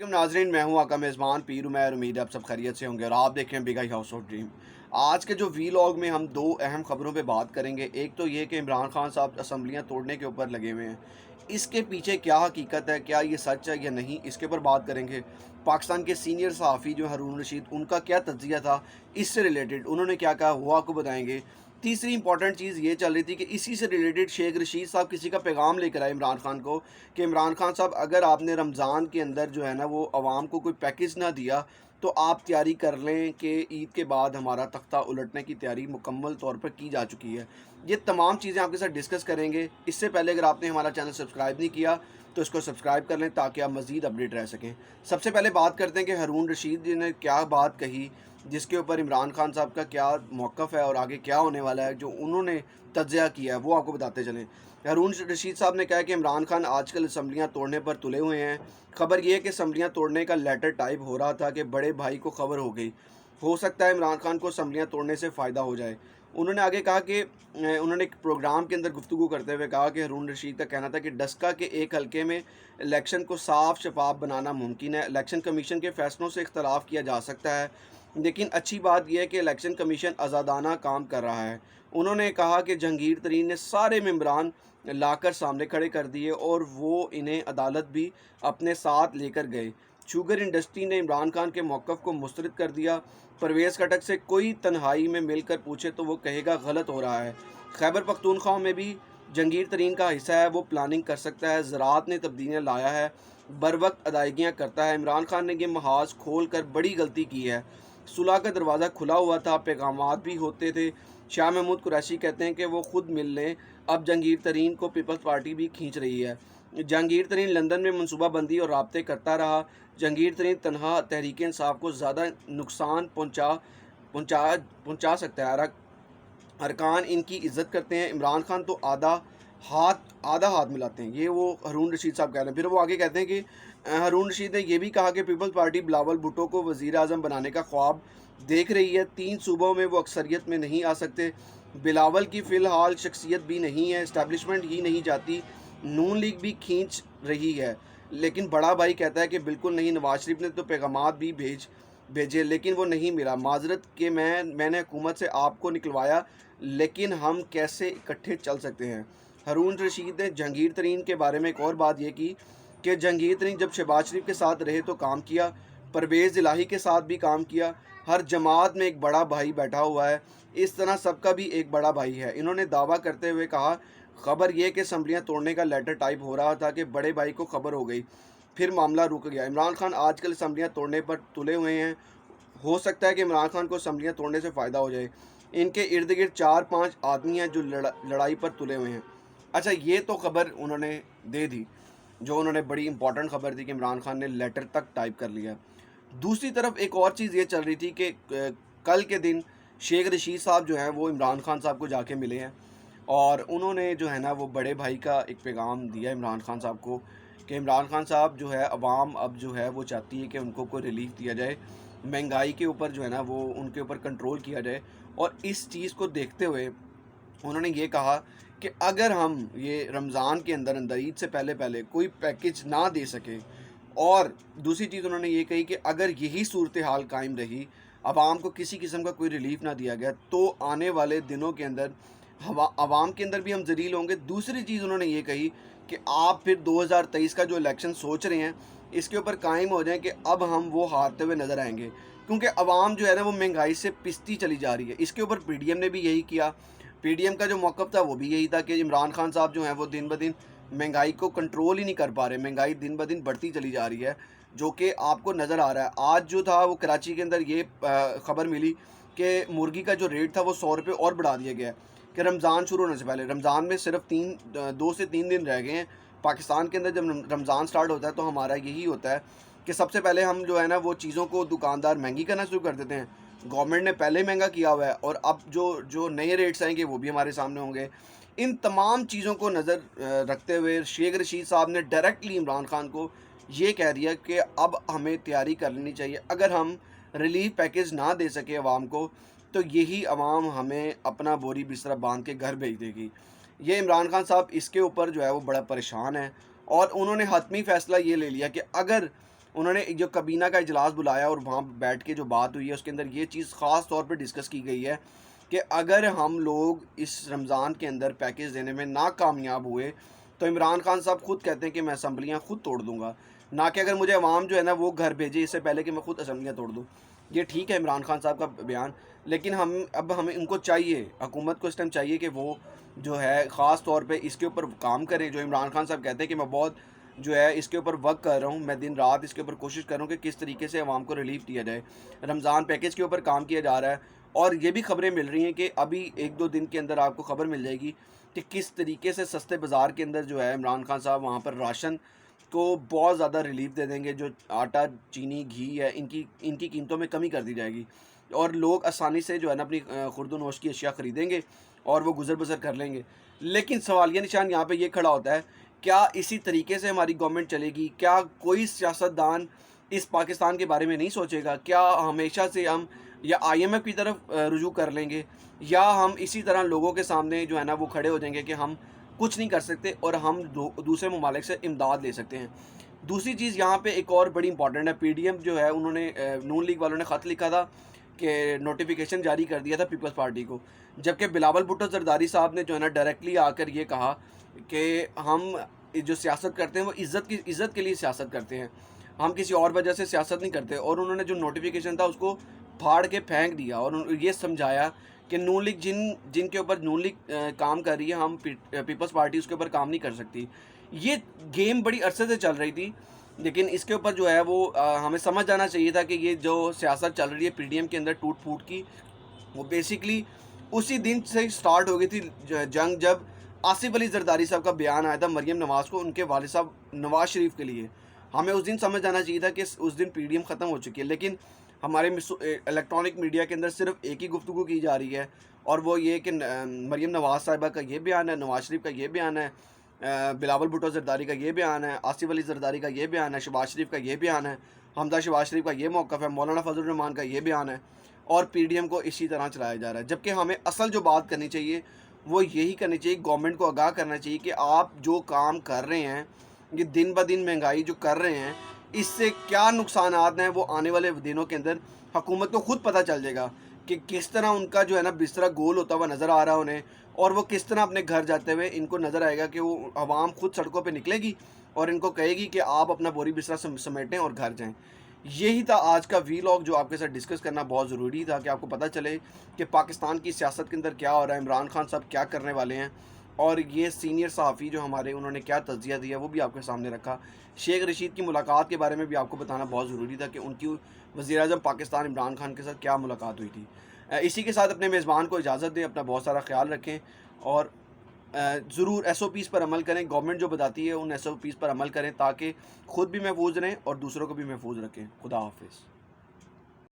वालेकुम नाजरीन, मैं हूं आपका मेज़बान पीर उमैर। उम्मीद है आप सब खैरियत से होंगे और आप देख रहे हैं big I house of dream. आज के जो वीलॉग में हम दो अहम खबरों पे बात करेंगे। एक तो ये कि इमरान खान साहब असम्बलियां तोड़ने के ऊपर लगे हुए हैं, इसके पीछे क्या हकीकत है, क्या ये सच है या नहीं, इसके ऊपर बात करेंगे। पाकिस्तान के सीनियर सहाफ़ी जो हारून रशीद, उनका क्या तज्ज़िया था इससे रिलेटेड, उन्होंने क्या कहा वो आपको बताएंगे। तीसरी इंपॉर्टेंट चीज़ ये चल रही थी कि इसी से रिलेटेड शेख रशीद साहब किसी का पैगाम लेकर आए इमरान खान को कि इमरान खान साहब, अगर आपने रमज़ान के अंदर जो है ना वो आवाम को कोई पैकेज ना दिया तो आप तैयारी कर लें कि ईद के बाद हमारा तख्ता उलटने की तैयारी मुकम्मल तौर पर की जा चुकी है। ये तमाम चीज़ें आपके साथ डिस्कस करेंगे। इससे पहले अगर आपने हमारा चैनल सब्सक्राइब नहीं किया तो इसको सब्सक्राइब कर लें ताकि आप मज़ीद अपडेट रह सकें। सबसे पहले बात करते हैं कि हारून रशीद जी ने क्या बात कही, जिसके ऊपर इमरान खान साहब का क्या मौक़िफ़ है और आगे क्या होने वाला है, जो उन्होंने तज्ज़िया किया है वो आपको बताते चलें। हारून रशीद साहब ने कहा कि इमरान खान आजकल असम्बलियाँ तोड़ने पर तुले हुए हैं। खबर ये है कि असम्बलियाँ तोड़ने का लेटर टाइप हो रहा था कि बड़े भाई को खबर हो गई। हो सकता है इमरान खान को असम्बलियाँ तोड़ने से फ़ायदा हो जाए। उन्होंने आगे कहा कि उन्होंने एक प्रोग्राम के अंदर गुफ्तगू करते हुए कहा कि हारून रशीद का कहना था कि डस्का के एक हल्के में इलेक्शन को साफ शफाफ बनाना मुमकिन है। इलेक्शन कमीशन के फ़ैसलों से इख्तलाफ किया जा सकता है, लेकिन अच्छी बात यह है कि इलेक्शन कमीशन आज़ादाना काम कर रहा है। उन्होंने कहा कि जहांगीर तरीन ने सारे मेंबरान लाकर सामने खड़े कर दिए और वो इन्हें अदालत भी अपने साथ लेकर गए। शुगर इंडस्ट्री ने इमरान खान के मौक़िफ़ को मुस्तरद कर दिया। परवेज़ खटक से कोई तन्हाई में मिलकर पूछे तो वो कहेगा गलत हो रहा है। खैबर पख्तूनख्वा में भी जहांगीर तरीन का हिस्सा है, वो प्लानिंग कर सकता है। ज़राअत ने तब्दीलियाँ लाया है, बर वक्त अदायगियाँ करता है। इमरान खान ने ये महाज खोल कर बड़ी गलती की है। सुलह का दरवाज़ा खुला हुआ था, पैगामात भी होते थे। शाह महमूद कुरैशी कहते हैं कि वो खुद मिल लें। अब जहांगीर तरीन को पीपल्स पार्टी भी खींच रही है। जहांगीर तरीन लंदन में मनसूबाबंदी और राब्ते करता रहा। जहांगीर तरीन तनहा तहरीक इंसाफ को ज़्यादा नुकसान पहुँचा पहुँचा सकता है। अरकान इनकी इज़्ज़त करते हैं। इमरान खान तो आधा हाथ मिलाते हैं। ये वो हारून रशीद साहब कह रहे हैं। फिर वो आगे कहते हैं कि हारून रशीद ने यह भी कहा कि पीपल्स पार्टी बिलावल भुट्टो को वज़ीर आज़म बनाने का ख्वाब देख रही है। 3 सूबों में वो अक्सरियत में नहीं आ सकते। बिलावल की फ़िलहाल शख्सियत भी नहीं है, इस्टेब्लिशमेंट ही नहीं चाहती। नून लीग भी खींच रही है, लेकिन बड़ा भाई कहता है कि बिल्कुल नहीं। नवाज शरीफ ने तो पैगामात भी भेजे लेकिन वो नहीं मिला। माजरत कि मैंने हुकूमत से आपको निकलवाया, लेकिन हम कैसे इकट्ठे चल सकते हैं। हारून रशीद ने जहांगीर तरीन के बारे में एक और बात ये की कि जहांगीर तरीन जब शहबाज शरीफ के साथ रहे तो काम किया, परवेज़ इलाही के साथ भी काम किया। हर जमात में एक बड़ा भाई बैठा हुआ है, इस तरह सबका भी एक बड़ा भाई है। इन्होंने दावा करते हुए कहा, खबर यह कि असम्बलियाँ तोड़ने का लेटर टाइप हो रहा था कि बड़े भाई को खबर हो गई, फिर मामला रुक गया। इमरान खान आजकल असम्बलियाँ तोड़ने पर तुले हुए हैं। हो सकता है कि इमरान खान को असम्बलियाँ तोड़ने से फ़ायदा हो जाए। इनके इर्द गिर्द 4-5 आदमी हैं जो लड़ाई पर तुले हुए हैं। अच्छा, ये तो खबर उन्होंने दे दी, जो उन्होंने बड़ी इंपॉर्टेंट खबर दी कि इमरान खान ने लेटर तक टाइप कर लिया। दूसरी तरफ एक और चीज़ ये चल रही थी कि कल के दिन शेख रशीद साहब जो हैं वो इमरान खान साहब को जाके मिले हैं और उन्होंने जो है ना वो बड़े भाई का एक पैगाम दिया इमरान खान साहब को कि इमरान खान साहब जो है, अवाम अब जो है वो चाहती है कि उनको कोई रिलीफ दिया जाए, महंगाई के ऊपर जो है ना वो उनके ऊपर कंट्रोल किया जाए। और इस चीज़ को देखते हुए उन्होंने ये कहा कि अगर हम ये रमज़ान के अंदर अंदर ईद से पहले पहले कोई पैकेज ना दे सके, और दूसरी चीज़ उन्होंने ये कही कि अगर यही सूरत हाल कायम रही, आवाम को किसी किस्म का कोई रिलीफ ना दिया गया, तो आने वाले दिनों के अंदर आवाम के अंदर भी हम ज़लील होंगे। दूसरी चीज़ उन्होंने ये कही कि आप फिर 2023 का जो इलेक्शन सोच रहे हैं इसके ऊपर कायम हो जाएं कि अब हम वो हारते हुए नज़र आएंगे, क्योंकि आवाम जो है ना वो महंगाई से पिसती चली जा रही है। इसके ऊपर पीडीएम ने भी यही किया। पीडीएम का जो मौक़िफ़ था वो भी यही था कि इमरान खान साहब जो हैं वो दिन ब दिन महंगाई को कंट्रोल ही नहीं कर पा रहे। महंगाई दिन ब दिन बढ़ती चली जा रही है, जो कि आपको नज़र आ रहा है। आज जो था वो कराची के अंदर ये ख़बर मिली कि मुर्गी का जो रेट था वो 100 रुपये और बढ़ा दिया गया है कि रमज़ान शुरू होने से पहले। रमज़ान में सिर्फ 2 से 3 दिन रह गए हैं। पाकिस्तान के अंदर जब रमज़ान स्टार्ट होता है तो हमारा यही होता है कि सबसे पहले हम जो है ना वो चीज़ों को दुकानदार महंगी करना शुरू कर देते हैं। गवर्नमेंट ने पहले महंगा किया हुआ है और अब जो जो नए रेट्स आएंगे वो भी हमारे सामने होंगे। इन तमाम चीज़ों को नज़र रखते हुए शेख रशीद साहब ने डायरेक्टली इमरान खान को ये कह दिया कि अब हमें तैयारी कर लेनी चाहिए। अगर हम रिलीफ पैकेज ना दे सके आवाम को, तो यही आवाम हमें अपना बोरी बिस्तरा बांध के घर भेज देगी। ये इमरान खान साहब इसके ऊपर जो है वो बड़ा परेशान है और उन्होंने हतमी फ़ैसला ये ले लिया कि अगर انہوں نے جو کابینہ کا اجلاس بلایا اور وہاں بیٹھ کے جو بات ہوئی ہے اس کے اندر یہ چیز خاص طور پہ ڈسکس کی گئی ہے کہ اگر ہم لوگ اس رمضان کے اندر پیکیج دینے میں ناکامیاب ہوئے تو عمران خان صاحب خود کہتے ہیں کہ میں اسمبلیاں خود توڑ دوں گا، نہ کہ اگر مجھے عوام جو ہے نا وہ گھر بھیجے اس سے پہلے کہ میں خود اسمبلیاں توڑ دوں۔ یہ ٹھیک ہے عمران خان صاحب کا بیان، لیکن ہمیں ان کو چاہیے، حکومت کو اس ٹائم چاہیے کہ وہ جو ہے خاص طور پہ اس کے اوپر کام کریں۔ جو عمران خان صاحب کہتے ہیں کہ میں بہت جو ہے اس کے اوپر ورک کر رہا ہوں، میں دن رات اس کے اوپر کوشش کر رہا ہوں کہ کس طریقے سے عوام کو ریلیف دیا جائے، رمضان پیکیج کے اوپر کام کیا جا رہا ہے۔ اور یہ بھی خبریں مل رہی ہیں کہ ابھی ایک دو دن کے اندر آپ کو خبر مل جائے گی کہ کس طریقے سے سستے بازار کے اندر جو ہے عمران خان صاحب وہاں پر راشن کو بہت زیادہ ریلیف دے دیں گے۔ جو آٹا، چینی، گھی ہے، ان کی قیمتوں میں کمی کر دی جائے گی اور لوگ آسانی سے جو ہے نا اپنی خورد و نوش کی اشیاء خریدیں گے اور وہ گزر بسر کر لیں گے۔ لیکن سوالیہ نشان یہاں پہ یہ کھڑا ہوتا ہے، کیا اسی طریقے سے ہماری گورنمنٹ چلے گی؟ کیا کوئی سیاستدان اس پاکستان کے بارے میں نہیں سوچے گا؟ کیا ہمیشہ سے ہم یا آئی ایم ایف کی طرف رجوع کر لیں گے، یا ہم اسی طرح لوگوں کے سامنے جو ہے نا وہ کھڑے ہو جائیں گے کہ ہم کچھ نہیں کر سکتے اور ہم دوسرے ممالک سے امداد لے سکتے ہیں؟ دوسری چیز یہاں پہ ایک اور بڑی امپورٹنٹ ہے، پی ڈی ایم جو ہے انہوں نے نون لیگ والوں نے خط لکھا تھا کہ نوٹیفیکیشن جاری کر دیا تھا پیپلز پارٹی کو، جبکہ بلاول بھٹو زرداری صاحب نے جو ہے نا ڈائریکٹلی آ کر یہ کہا کہ ہم جو سیاست کرتے ہیں وہ عزت کے لیے سیاست کرتے ہیں، ہم کسی اور وجہ سے سیاست نہیں کرتے۔ اور انہوں نے جو نوٹیفیکیشن تھا اس کو پھاڑ کے پھینک دیا اور یہ سمجھایا کہ نون لیگ جن کے اوپر نون لیگ کام کر رہی ہے، ہم پیپلز پارٹی اس کے اوپر کام نہیں کر سکتی۔ یہ گیم بڑی عرصے سے چل رہی تھی، لیکن اس کے اوپر جو ہے وہ ہمیں سمجھ جانا چاہیے تھا کہ یہ جو سیاست چل رہی ہے پی ڈی ایم کے اندر ٹوٹ پھوٹ کی، وہ بیسیکلی اسی دن سے سٹارٹ ہو گئی تھی جنگ جب آصف علی زرداری صاحب کا بیان آیا تھا مریم نواز کو ان کے والد صاحب نواز شریف کے لیے۔ ہمیں اس دن سمجھ جانا چاہیے تھا کہ اس دن پی ڈی ایم ختم ہو چکی ہے، لیکن ہمارے الیکٹرانک میڈیا کے اندر صرف ایک ہی گفتگو کی جا رہی ہے، اور وہ یہ کہ مریم نواز صاحبہ کا یہ بیان ہے، نواز شریف کا یہ بیان ہے، بلاول بھٹو زرداری کا یہ بیان ہے، آصف علی زرداری کا یہ بیان ہے، شہباز شریف کا یہ بیان ہے، حمزہ شہباز شریف کا یہ موقف ہے، مولانا فضل الرحمان کا یہ بیان ہے، اور پی ڈی ایم کو اسی طرح چلایا جا رہا ہے۔ جبکہ ہمیں اصل جو بات کرنی چاہیے وہ یہی کرنی چاہیے، گورنمنٹ کو آگاہ کرنا چاہیے کہ آپ جو کام کر رہے ہیں، یہ دن بہ دن مہنگائی جو کر رہے ہیں، اس سے کیا نقصانات ہیں وہ آنے والے دنوں کے اندر حکومت کو خود پتہ چل جائے گا کہ کس طرح ان کا جو ہے نا بستر گول ہوتا ہوا نظر آ رہا ہے انہیں، اور وہ کس طرح اپنے گھر جاتے ہوئے ان کو نظر آئے گا کہ وہ عوام خود سڑکوں پہ نکلے گی اور ان کو کہے گی کہ آپ اپنا بوری بستر سمیٹیں اور گھر جائیں۔ یہی تھا آج کا وی لاگ جو آپ کے ساتھ ڈسکس کرنا بہت ضروری تھا کہ آپ کو پتہ چلے کہ پاکستان کی سیاست کے اندر کیا ہو رہا ہے، عمران خان صاحب کیا کرنے والے ہیں، اور یہ سینئر صحافی جو ہمارے انہوں نے کیا تجزیہ دیا وہ بھی آپ کے سامنے رکھا۔ شیخ رشید کی ملاقات کے بارے میں بھی آپ کو بتانا بہت ضروری تھا کہ ان کی وزیر اعظم پاکستان عمران خان کے ساتھ کیا ملاقات ہوئی تھی۔ اسی کے ساتھ اپنے میزبان کو اجازت دیں، اپنا بہت سارا خیال رکھیں، اور ضرور ایس او پیز پر عمل کریں۔ گورنمنٹ جو بتاتی ہے ان ایس او پیز پر عمل کریں تاکہ خود بھی محفوظ رہیں اور دوسروں کو بھی محفوظ رکھیں۔ خدا حافظ۔